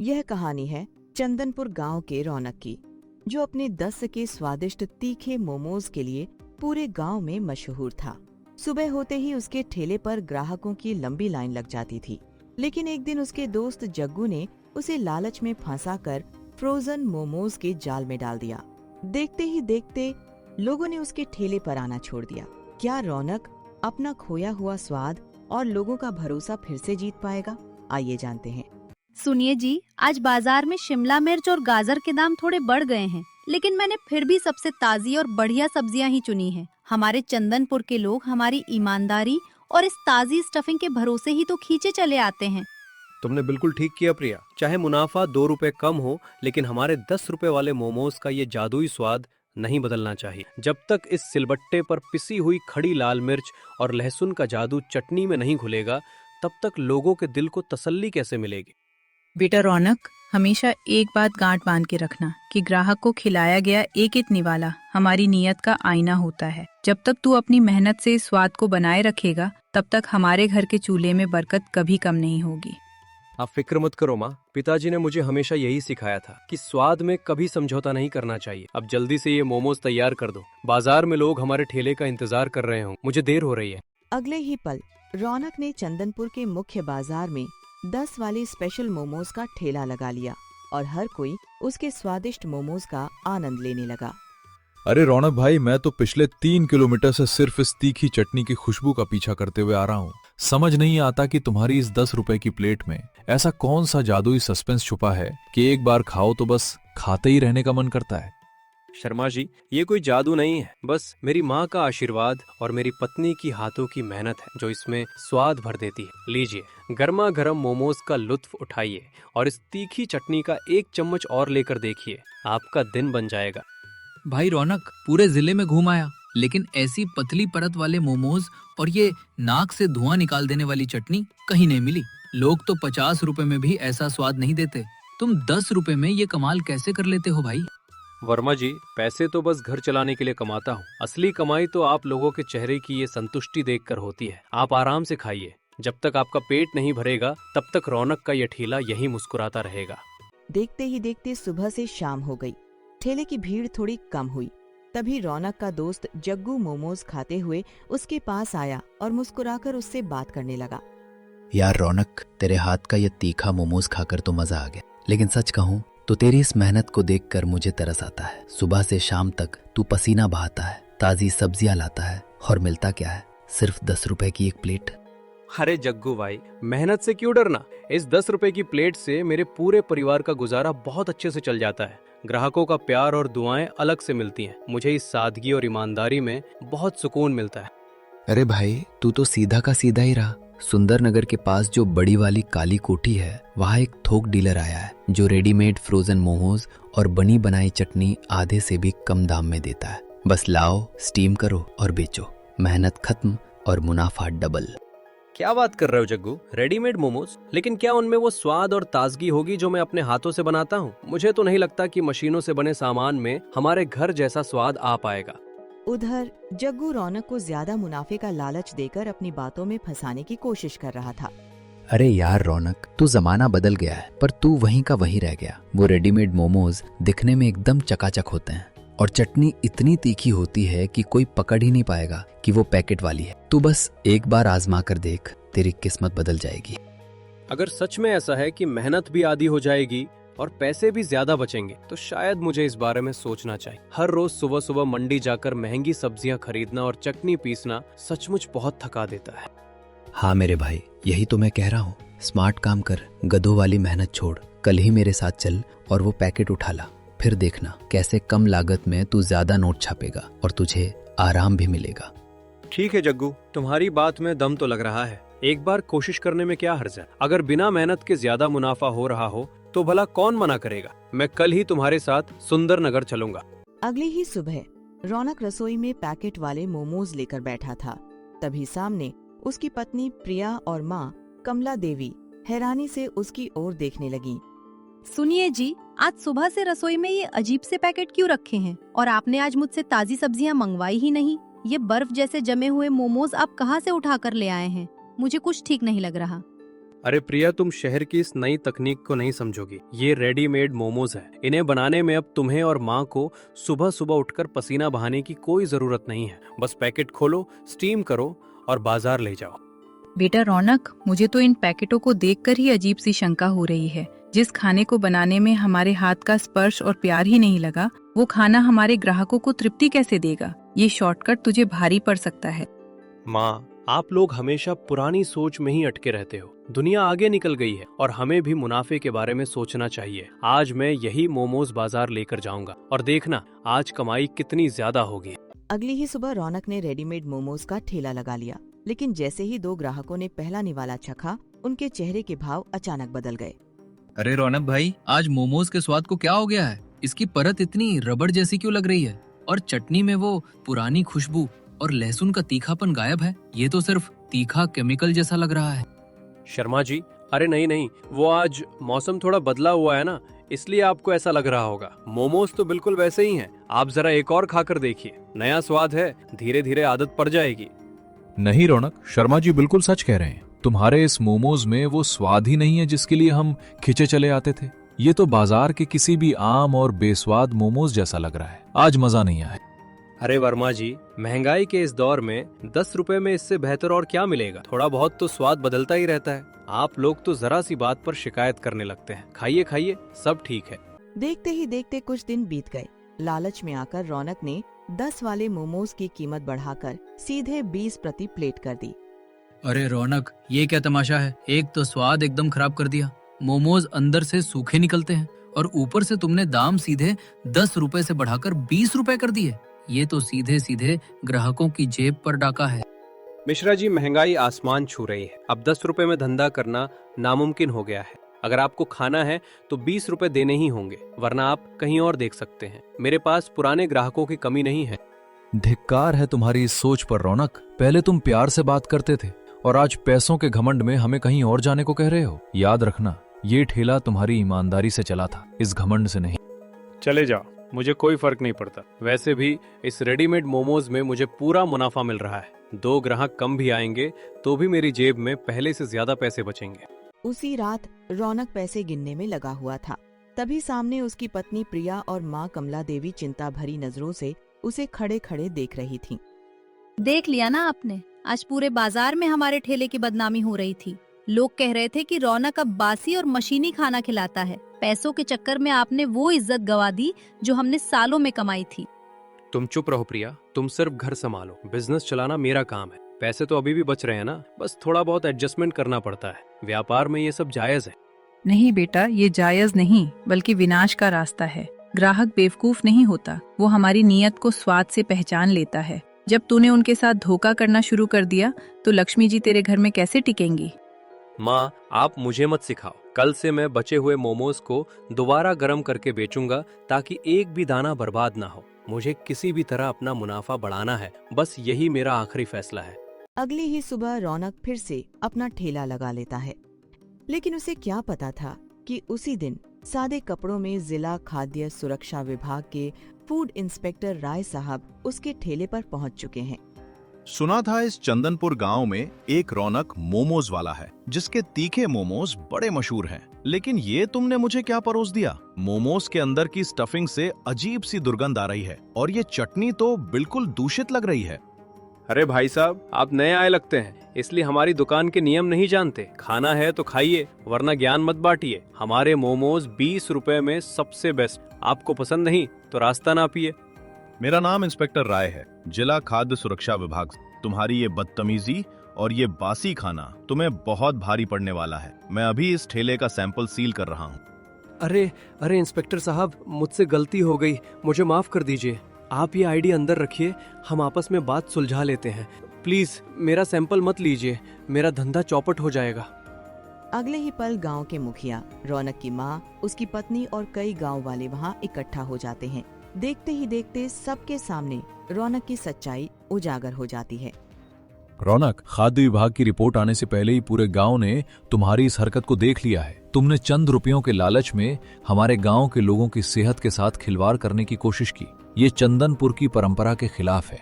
यह कहानी है चंदनपुर गांव के रौनक की, जो अपने 10 के स्वादिष्ट तीखे मोमोज के लिए पूरे गांव में मशहूर था। सुबह होते ही उसके ठेले पर ग्राहकों की लंबी लाइन लग जाती थी। लेकिन एक दिन उसके दोस्त जग्गू ने उसे लालच में फंसाकर फ्रोजन मोमोज के जाल में डाल दिया। देखते ही देखते लोगों ने उसके ठेले पर आना छोड़ दिया। क्या रौनक अपना खोया हुआ स्वाद और लोगों का भरोसा फिर से जीत पाएगा? आइए जानते हैं। सुनिए जी, आज बाजार में शिमला मिर्च और गाजर के दाम थोड़े बढ़ गए हैं, लेकिन मैंने फिर भी सबसे ताजी और बढ़िया सब्जियां ही चुनी हैं। हमारे चंदनपुर के लोग हमारी ईमानदारी और इस ताजी स्टफिंग के भरोसे ही तो खींचे चले आते हैं। तुमने बिल्कुल ठीक किया प्रिया। चाहे मुनाफा 2 रुपए कम हो, लेकिन हमारे 10 रुपए वाले मोमोज का ये जादुई स्वाद नहीं बदलना चाहिए। जब तक इस सिलबट्टे पर पिसी हुई खड़ी लाल मिर्च और लहसुन का जादू चटनी में नहीं घुलेगा, तब तक लोगों के दिल को तसल्ली कैसे मिलेगी? बेटा रौनक, हमेशा एक बात गांठ बांध के रखना कि ग्राहक को खिलाया गया एक एक निवाला हमारी नीयत का आईना होता है। जब तक तू अपनी मेहनत से इस स्वाद को बनाए रखेगा, तब तक हमारे घर के चूल्हे में बरकत कभी कम नहीं होगी। आप फिक्र मत करो माँ, पिताजी ने मुझे हमेशा यही सिखाया था कि स्वाद में कभी समझौता नहीं करना चाहिए। अब जल्दी से ये मोमोज तैयार कर दो, बाजार में लोग हमारे ठेले का इंतजार कर रहे हों। मुझे देर हो रही है। अगले ही पल रौनक ने चंदनपुर के मुख्य बाजार में 10 वाले स्पेशल मोमोज का ठेला लगा लिया और हर कोई उसके स्वादिष्ट मोमोज का आनंद लेने लगा। अरे रौनक भाई, मैं तो पिछले 3 किलोमीटर से सिर्फ इस तीखी चटनी की खुशबू का पीछा करते हुए आ रहा हूँ। समझ नहीं आता कि तुम्हारी इस 10 रुपए की प्लेट में ऐसा कौन सा जादुई सस्पेंस छुपा है कि एक बार खाओ तो बस खाते ही रहने का मन करता है। शर्मा जी, ये कोई जादू नहीं है, बस मेरी माँ का आशीर्वाद और मेरी पत्नी की हाथों की मेहनत है जो इसमें स्वाद भर देती है। लीजिए, गर्मा गर्म मोमोज का लुत्फ उठाइए और इस तीखी चटनी का एक चम्मच और लेकर देखिए, आपका दिन बन जाएगा। भाई रौनक, पूरे जिले में घूम आया, लेकिन ऐसी पतली परत वाले मोमोज और ये नाक से धुआं निकाल देने वाली चटनी कहीं नहीं मिली। लोग तो 50 रुपए में भी ऐसा स्वाद नहीं देते। तुम 10 रुपए में ये कमाल कैसे कर लेते हो भाई? वर्मा जी, पैसे तो बस घर चलाने के लिए कमाता हूँ। असली कमाई तो आप लोगों के चेहरे की ये संतुष्टि देखकर होती है। आप आराम से खाइए। जब तक आपका पेट नहीं भरेगा, तब तक रौनक का यह ठेला यही मुस्कुराता रहेगा। देखते ही देखते सुबह से शाम हो गई। ठेले की भीड़ थोड़ी कम हुई। तभी रौनक का दोस्त जग्गू मोमोज खाते हुए उसके पास आया और मुस्कुराकर उससे बात करने लगा। यार रौनक, तेरे हाथ का ये तीखा मोमोज खाकर तो मजा आ गया, लेकिन सच कहूँ तो तेरी इस मेहनत को देखकर मुझे तरस आता है। सुबह से शाम तक तू पसीना बहाता है, ताजी सब्जियां लाता है, और मिलता क्या है? सिर्फ 10 रुपए की एक प्लेट। अरे जग्गू भाई, मेहनत से क्यों डरना? इस 10 रुपए की प्लेट से मेरे पूरे परिवार का गुजारा बहुत अच्छे से चल जाता है। ग्राहकों का प्यार और दुआएं अलग से मिलती हैं। मुझे इस सादगी और ईमानदारी में बहुत सुकून मिलता है। अरे भाई, तू तो सीधा का सीधा ही रहा। सुंदर नगर के पास जो बड़ी वाली काली कोठी है, वहाँ एक थोक डीलर आया है जो रेडीमेड फ्रोजन मोमोज और बनी बनाई चटनी आधे से भी कम दाम में देता है। बस लाओ, स्टीम करो और बेचो। मेहनत खत्म और मुनाफा डबल। क्या बात कर रहे हो जग्गू? रेडीमेड मोमोज? लेकिन क्या उनमें वो स्वाद और ताजगी होगी जो मैं अपने हाथों से बनाता हूँ? मुझे तो नहीं लगता कि मशीनों से बने सामान में हमारे घर जैसा स्वाद आ पाएगा। उधर जग्गू रौनक को ज्यादा मुनाफे का लालच देकर अपनी बातों में फंसाने की कोशिश कर रहा था। अरे यार रौनक, तू जमाना बदल गया है, पर तू वहीं का वहीं रह गया। वो रेडीमेड मोमोज दिखने में एकदम चकाचक होते हैं और चटनी इतनी तीखी होती है कि कोई पकड़ ही नहीं पाएगा कि वो पैकेट वाली है। तू बस एक बार आजमा कर देख, तेरी किस्मत बदल जाएगी। अगर सच में ऐसा है कि मेहनत भी आधी हो जाएगी और पैसे भी ज्यादा बचेंगे, तो शायद मुझे इस बारे में सोचना चाहिए। हर रोज सुबह सुबह मंडी जाकर महंगी सब्जियां खरीदना और चटनी पीसना सचमुच बहुत थका देता है। हाँ मेरे भाई, यही तो मैं कह रहा हूँ। स्मार्ट काम कर, गधों वाली मेहनत छोड़। कल ही मेरे साथ चल और वो पैकेट उठा ला। फिर देखना कैसे कम लागत में तू ज्यादा नोट छापेगा और तुझे आराम भी मिलेगा। ठीक है जग्गू, तुम्हारी बात में दम तो लग रहा है। एक बार कोशिश करने में क्या हर्ज है? अगर बिना मेहनत के ज्यादा मुनाफा हो रहा हो तो भला कौन मना करेगा? मैं कल ही तुम्हारे साथ सुंदर नगर चलूंगा। अगली ही सुबह रौनक रसोई में पैकेट वाले मोमोज लेकर बैठा था। तभी सामने उसकी पत्नी प्रिया और माँ कमला देवी हैरानी से उसकी ओर देखने लगी। सुनिए जी, आज सुबह से रसोई में ये अजीब से पैकेट क्यों रखे हैं? और आपने आज मुझसे ताजी सब्जियां मंगवाई ही नहीं। ये बर्फ जैसे जमे हुए मोमोज आप कहाँ से उठा कर ले आए हैं? मुझे कुछ ठीक नहीं लग रहा। अरे प्रिया, तुम शहर की इस नई तकनीक को नहीं समझोगी। ये रेडीमेड मोमोज है। इन्हें बनाने में अब तुम्हें और माँ को सुबह सुबह उठकर पसीना बहाने की कोई जरूरत नहीं है। बस पैकेट खोलो, स्टीम करो और बाजार ले जाओ। बेटा रौनक, मुझे तो इन पैकेटों को देखकर ही अजीब सी शंका हो रही है। जिस खाने को बनाने में हमारे हाथ का स्पर्श और प्यार ही नहीं लगा, वो खाना हमारे ग्राहकों को तृप्ति कैसे देगा? ये शॉर्टकट तुझे भारी पड़ सकता है। माँ, आप लोग हमेशा पुरानी सोच में ही अटके रहते हो। दुनिया आगे निकल गई है और हमें भी मुनाफे के बारे में सोचना चाहिए। आज मैं यही मोमोज बाजार लेकर जाऊंगा और देखना आज कमाई कितनी ज्यादा होगी। अगली ही सुबह रौनक ने रेडीमेड मोमोज का ठेला लगा लिया, लेकिन जैसे ही 2 ग्राहकों ने पहला निवाला चखा, उनके चेहरे के भाव अचानक बदल गए। अरे रौनक भाई, आज मोमोज के स्वाद को क्या हो गया है? इसकी परत इतनी रबड़ जैसी क्यों लग रही है? और चटनी में वो पुरानी खुशबू और लहसुन का तीखापन गायब है। ये तो सिर्फ तीखा केमिकल जैसा लग रहा है। शर्मा जी, अरे नहीं, वो आज मौसम थोड़ा बदला हुआ है ना, इसलिए आपको ऐसा लग रहा होगा। मोमोज तो बिल्कुल वैसे ही हैं। आप जरा एक और खाकर देखिए, नया स्वाद है, धीरे धीरे आदत पड़ जाएगी। नहीं रौनक, शर्मा जी बिल्कुल सच कह रहे हैं। तुम्हारे इस मोमोज में वो स्वाद ही नहीं है जिसके लिए हम खिंचे चले आते थे। ये तो बाजार के किसी भी आम और बेस्वाद मोमोज जैसा लग रहा है। आज मजा नहीं आया। अरे वर्मा जी, महंगाई के इस दौर में 10 रुपए में इससे बेहतर और क्या मिलेगा? थोड़ा बहुत तो स्वाद बदलता ही रहता है। आप लोग तो जरा सी बात पर शिकायत करने लगते हैं। खाइए खाइए, सब ठीक है। देखते ही देखते कुछ दिन बीत गए। लालच में आकर रौनक ने 10 वाले मोमोज की कीमत बढ़ाकर सीधे 20 प्रति प्लेट कर दी। अरे रौनक, ये क्या तमाशा है? एक तो स्वाद एकदम खराब कर दिया। मोमोज अंदर से सूखे निकलते हैं और ऊपर से तुमने दाम सीधे 10 रुपए से बढ़ाकर 20 रुपए कर दिए। ये तो सीधे सीधे ग्राहकों की जेब पर डाका है। मिश्रा जी, महंगाई आसमान छू रही है। अब 10 रुपए में धंधा करना नामुमकिन हो गया है। अगर आपको खाना है तो 20 रुपए देने ही होंगे, वरना आप कहीं और देख सकते हैं। मेरे पास पुराने ग्राहकों की कमी नहीं है। धिक्कार है तुम्हारी इस सोच पर रौनक। पहले तुम प्यार से बात करते थे और आज पैसों के घमंड में हमें कहीं और जाने को कह रहे हो। याद रखना, ये ठेला तुम्हारी ईमानदारी से चला था, इस घमंड से नहीं। चले जाओ, मुझे कोई फर्क नहीं पड़ता। वैसे भी इस रेडीमेड मोमोज में मुझे पूरा मुनाफा मिल रहा है। 2 ग्राहक कम भी आएंगे तो भी मेरी जेब में पहले से ज्यादा पैसे बचेंगे। उसी रात रौनक पैसे गिनने में लगा हुआ था। तभी सामने उसकी पत्नी प्रिया और माँ कमला देवी चिंता भरी नजरों से उसे खड़े खड़े देख रही थीं। देख लिया ना आपने, आज पूरे बाजार में हमारे ठेले की बदनामी हो रही थी। लोग कह रहे थे कि रौनक अब बासी और मशीनी खाना खिलाता है। पैसों के चक्कर में आपने वो इज्जत गवा दी जो हमने सालों में कमाई थी। तुम चुप रहो प्रिया, तुम सिर्फ घर संभालो। बिजनेस चलाना मेरा काम है। पैसे तो अभी भी बच रहे हैं ना, बस थोड़ा बहुत एडजस्टमेंट करना पड़ता है। व्यापार में ये सब जायज है। नहीं बेटा, ये जायज नहीं बल्कि विनाश का रास्ता है। ग्राहक बेवकूफ नहीं होता, वो हमारी नीयत को स्वाद से पहचान लेता है। जब तूने उनके साथ धोखा करना शुरू कर दिया तो लक्ष्मी जी तेरे घर में कैसे टिकेंगी? माँ, आप मुझे मत सिखाओ। कल से मैं बचे हुए मोमोज को दोबारा गर्म करके बेचूंगा ताकि एक भी दाना बर्बाद ना हो। मुझे किसी भी तरह अपना मुनाफा बढ़ाना है, बस यही मेरा आखिरी फैसला है। अगली ही सुबह रौनक फिर से अपना ठेला लगा लेता है, लेकिन उसे क्या पता था कि उसी दिन सादे कपड़ों में जिला खाद्य सुरक्षा विभाग के फूड इंस्पेक्टर राय साहब उसके ठेले पर पहुंच चुके हैं। सुना था इस चंदनपुर गांव में एक रौनक मोमोज वाला है जिसके तीखे मोमोज बड़े मशहूर हैं। लेकिन ये तुमने मुझे क्या परोस दिया? मोमोज के अंदर की स्टफिंग से अजीब सी दुर्गंध आ रही है और ये चटनी तो बिल्कुल दूषित लग रही है। अरे भाई साहब, आप नए आए लगते हैं, इसलिए हमारी दुकान के नियम नहीं जानते। खाना है तो खाइए, वरना ज्ञान मत बांटिए। हमारे मोमोज 20 रुपए में सबसे बेस्ट। आपको पसंद नहीं तो रास्ता ना पिए। मेरा नाम इंस्पेक्टर राय है, जिला खाद्य सुरक्षा विभाग से। तुम्हारी ये बदतमीजी और ये बासी खाना तुम्हें बहुत भारी पड़ने वाला है। मैं अभी इस ठेले का सैंपल सील कर रहा हूँ। अरे इंस्पेक्टर साहब, मुझसे गलती हो गई, मुझे माफ कर दीजिए। आप ये आईडी अंदर रखिए, हम आपस में बात सुलझा लेते हैं। प्लीज मेरा सैंपल मत लीजिए, मेरा धंधा चौपट हो जाएगा। अगले ही पल गांव के मुखिया, रौनक की माँ, उसकी पत्नी और कई गांव वाले वहां इकट्ठा हो जाते हैं। देखते ही देखते सबके सामने रौनक की सच्चाई उजागर हो जाती है। रौनक, खाद्य विभाग की रिपोर्ट आने से पहले ही पूरे गांव ने तुम्हारी इस हरकत को देख लिया है। तुमने चंद रुपयों के लालच में हमारे गांव के लोगों की सेहत के साथ खिलवाड़ करने की कोशिश की। ये चंदनपुर की परंपरा के खिलाफ है।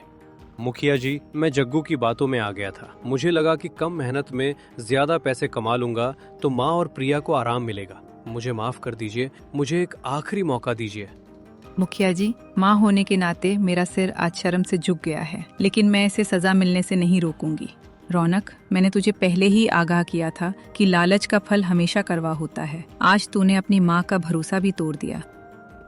मुखिया जी, मैं जग्गू की बातों में आ गया था। मुझे लगा कि कम मेहनत में ज्यादा पैसे कमा लूंगा तो माँ और प्रिया को आराम मिलेगा। मुझे माफ कर दीजिए, मुझे एक आखिरी मौका दीजिए। मुखिया जी, माँ होने के नाते मेरा सिर आज शर्म से झुक गया है, लेकिन मैं इसे सजा मिलने से नहीं रोकूंगी। रौनक, मैंने तुझे पहले ही आगाह किया था कि लालच का फल हमेशा कड़वा होता है। आज तूने अपनी माँ का भरोसा भी तोड़ दिया।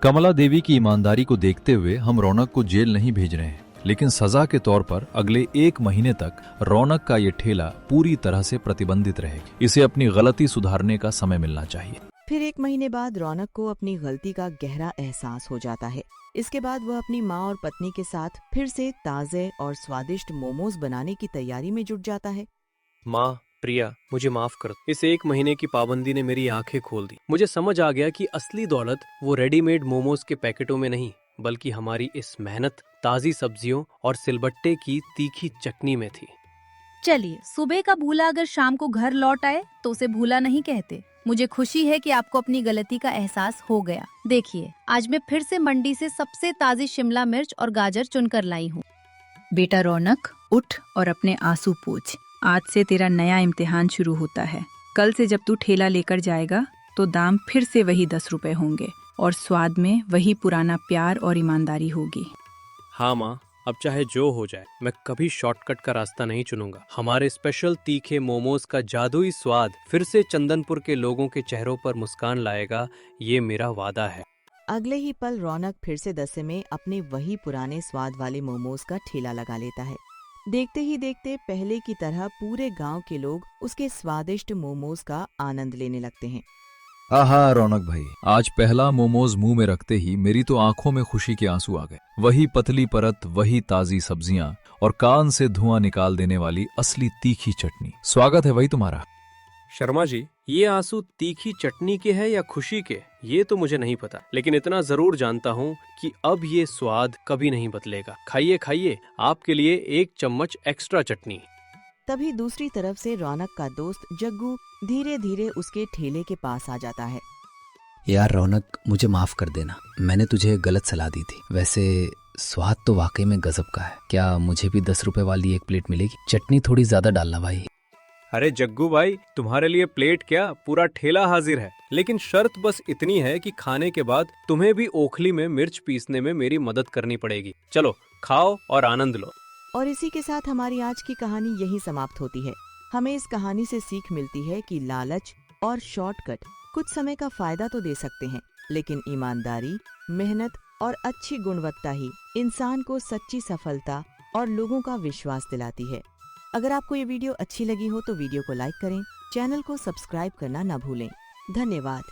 कमला देवी की ईमानदारी को देखते हुए हम रौनक को जेल नहीं भेज रहे हैं, लेकिन सजा के तौर पर अगले 1 महीने तक रौनक का ये ठेला पूरी तरह से प्रतिबंधित रहेगी। इसे अपनी गलती सुधारने का समय मिलना चाहिए। फिर 1 महीने बाद रौनक को अपनी गलती का गहरा एहसास हो जाता है। इसके बाद वह अपनी माँ और पत्नी के साथ फिर से ताजे और स्वादिष्ट मोमोज बनाने की तैयारी में जुट जाता है। माँ, प्रिया, मुझे माफ कर। इस 1 महीने की पाबंदी ने मेरी आंखें खोल दी। मुझे समझ आ गया कि असली दौलत वो रेडीमेड मोमोज के पैकेटों में नहीं, बल्कि हमारी इस मेहनत, ताजी सब्जियों और सिलबट्टे की तीखी चटनी में थी। चलिए, सुबह का भूला अगर शाम को घर लौट आए तो उसे भूला नहीं कहते। मुझे खुशी है कि आपको अपनी गलती का एहसास हो गया। देखिए, आज मैं फिर से मंडी से सबसे ताजी शिमला मिर्च और गाजर चुनकर लाई हूँ। बेटा रौनक, उठ और अपने आंसू पोंछ। आज से तेरा नया इम्तिहान शुरू होता है। कल से जब तू ठेला लेकर जाएगा तो दाम फिर से वही 10 रुपए होंगे और स्वाद में वही पुराना प्यार और ईमानदारी होगी। हाँ माँ, अब चाहे जो हो जाए, मैं कभी शॉर्टकट का रास्ता नहीं चुनूंगा। हमारे स्पेशल तीखे मोमोज का जादुई स्वाद फिर से चंदनपुर के लोगों के चेहरों पर मुस्कान लाएगा, ये मेरा वादा है। अगले ही पल रौनक फिर से दसे में अपने वही पुराने स्वाद वाले मोमोज का ठेला लगा लेता है। देखते ही देखते पहले की तरह पूरे गांव के लोग उसके स्वादिष्ट मोमोज का आनंद लेने लगते हैं। आहा रौनक भाई, आज पहला मोमोज मुंह में रखते ही मेरी तो आंखों में खुशी के आंसू आ गए। वही पतली परत, वही ताजी सब्जियां और कान से धुआं निकाल देने वाली असली तीखी चटनी। स्वागत है भाई तुम्हारा। शर्मा जी, ये आंसू तीखी चटनी के है या खुशी के, ये तो मुझे नहीं पता, लेकिन इतना जरूर जानता हूँ कि अब ये स्वाद कभी नहीं बदलेगा। खाइए खाइए, आपके लिए 1 चम्मच एक्स्ट्रा चटनी। तभी दूसरी तरफ से रौनक का दोस्त जग्गू धीरे धीरे उसके ठेले के पास आ जाता है। यार रौनक, मुझे माफ कर देना, मैंने तुझे गलत सलाह दी थी। वैसे स्वाद तो वाकई में गजब का है। क्या मुझे भी 10 रुपए वाली 1 प्लेट मिलेगी? चटनी थोड़ी ज्यादा डालना भाई। अरे जग्गू भाई, तुम्हारे लिए प्लेट क्या, पूरा ठेला हाजिर है। लेकिन शर्त बस इतनी है कि खाने के बाद तुम्हें भी ओखली में मिर्च पीसने में मेरी मदद करनी पड़ेगी। चलो खाओ और आनंद लो। और इसी के साथ हमारी आज की कहानी यही समाप्त होती है। हमें इस कहानी से सीख मिलती है कि लालच और शॉर्टकट कुछ समय का फायदा तो दे सकते हैं, लेकिन ईमानदारी, मेहनत और अच्छी गुणवत्ता ही इंसान को सच्ची सफलता और लोगों का विश्वास दिलाती है। अगर आपको ये वीडियो अच्छी लगी हो तो वीडियो को लाइक करें, चैनल को सब्सक्राइब करना न भूलें। धन्यवाद।